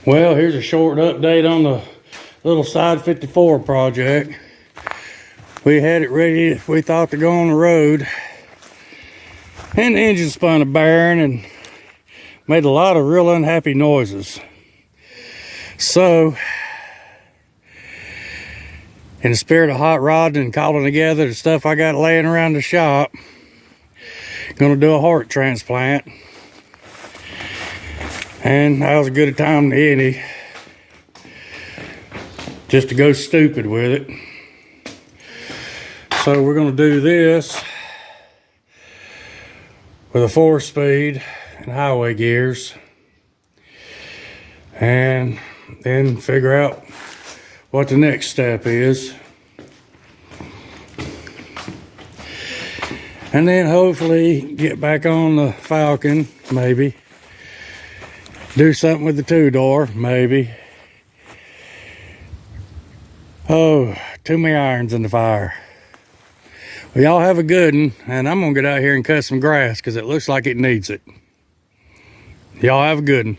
Well, here's a short update on the little side 54 project. We had it ready, we thought, to go on the road, and the engine spun a bearing and made a lot of real unhappy noises. So, in the spirit of hot rodding and calling together the stuff I got laying around the shop, gonna do a heart transplant. And that was as good a time as any, just to go stupid with it. So we're gonna do this with a 4-speed and highway gears, and then figure out what the next step is. And then hopefully get back on the Falcon, maybe. Do something with the 2-door, maybe. Oh, too many irons in the fire. Well, y'all have a good one, and I'm gonna get out here and cut some grass because it looks like it needs it. Y'all have a good one.